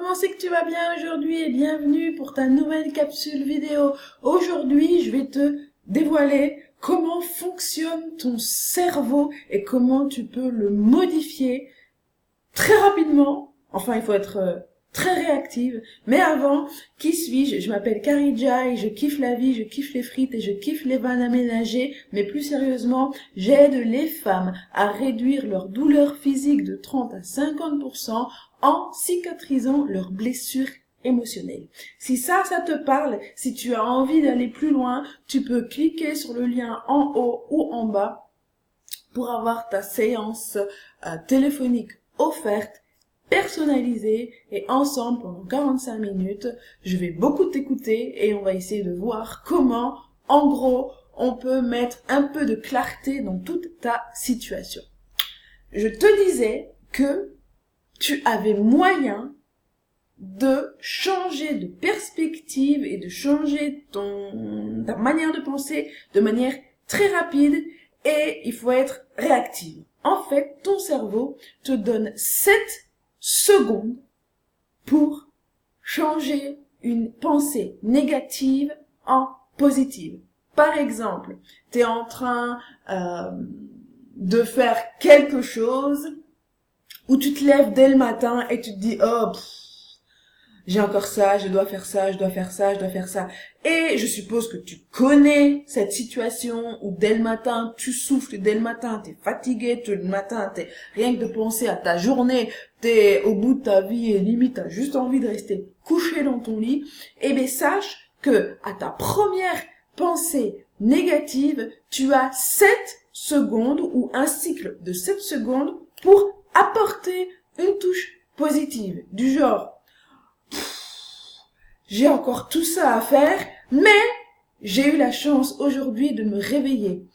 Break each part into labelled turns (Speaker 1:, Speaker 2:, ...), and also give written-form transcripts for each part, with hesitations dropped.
Speaker 1: comment c'est que tu vas bien aujourd'hui et bienvenue pour ta nouvelle capsule vidéo. Aujourd'hui, je vais te dévoiler comment fonctionne ton cerveau et comment tu peux le modifier très rapidement. Enfin, il faut être très réactive. Mais avant, qui suis-je? Je m'appelle Karidja et je kiffe la vie, je kiffe les frites et je kiffe les vannes aménagées. Mais plus sérieusement, j'aide les femmes à réduire leur douleur physique de 30 à 50% en cicatrisant leurs blessures émotionnelles. Si ça te parle, si tu as envie d'aller plus loin, tu peux cliquer sur le lien en haut ou en bas pour avoir ta séance téléphonique offerte, personnalisée, et ensemble pendant 45 minutes, je vais beaucoup t'écouter et on va essayer de voir comment, en gros, on peut mettre un peu de clarté dans toute ta situation. Je te disais que tu avais moyen de changer de perspective et de changer ta manière de penser de manière très rapide et il faut être réactive. En fait, ton cerveau te donne 7 secondes pour changer une pensée négative en positive. Par exemple, tu es en train de faire quelque chose où tu te lèves dès le matin et tu te dis « Oh, j'ai encore ça, je dois faire ça, je dois faire ça, je dois faire ça. » Et je suppose que tu connais cette situation où dès le matin, tu souffles, dès le matin, t'es fatigué, dès le matin, rien que de penser à ta journée, t'es au bout de ta vie et limite, t'as juste envie de rester couché dans ton lit. Eh bien, sache que à ta première pensée négative, tu as 7 secondes ou un cycle de 7 secondes pour apporter une touche positive du genre j'ai encore tout ça à faire, mais j'ai eu la chance aujourd'hui de me réveiller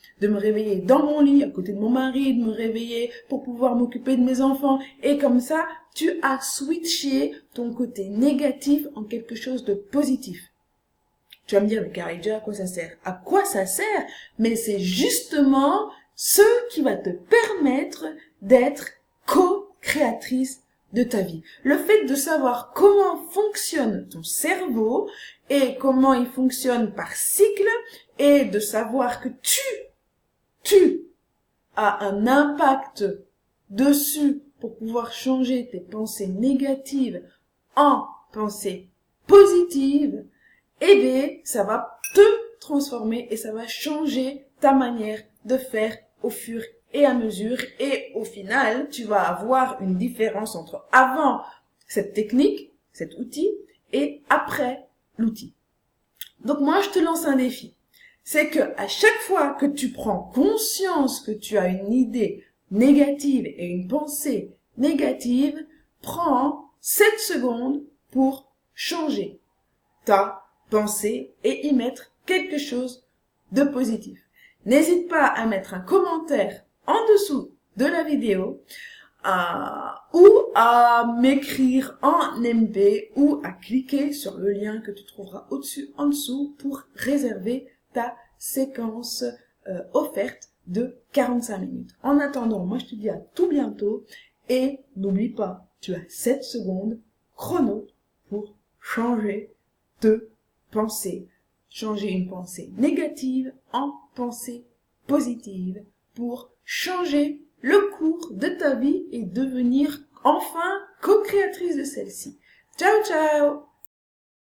Speaker 1: dans mon lit, à côté de mon mari, de me réveiller pour pouvoir m'occuper de mes enfants. Et comme ça, tu as switché ton côté négatif en quelque chose de positif. Tu vas me dire, mais Karidja, à quoi ça sert? À quoi ça sert? Mais c'est justement ce qui va te permettre d'être co-créatrice de ta vie. Le fait de savoir comment fonctionne ton cerveau et comment il fonctionne par cycle et de savoir que tu as un impact dessus pour pouvoir changer tes pensées négatives en pensées positives, eh bien, ça va te transformer et ça va changer ta manière de faire au fur et à mesure. Et au final, tu vas avoir une différence entre avant cette technique, cet outil, et après l'outil. Donc moi, je te lance un défi. C'est que à chaque fois que tu prends conscience que tu as une idée négative et une pensée négative, prends 7 secondes pour changer ta pensée et y mettre quelque chose de positif. N'hésite pas à mettre un commentaire en dessous de la vidéo ou à m'écrire en MP ou à cliquer sur le lien que tu trouveras au-dessus en dessous pour réserver ta séquence offerte de 45 minutes. En attendant, moi je te dis à tout bientôt et n'oublie pas, tu as 7 secondes chrono pour changer de pensée. Changer une pensée négative en pensée positive pour changer le cours de ta vie et devenir enfin co-créatrice de celle-ci. Ciao, ciao!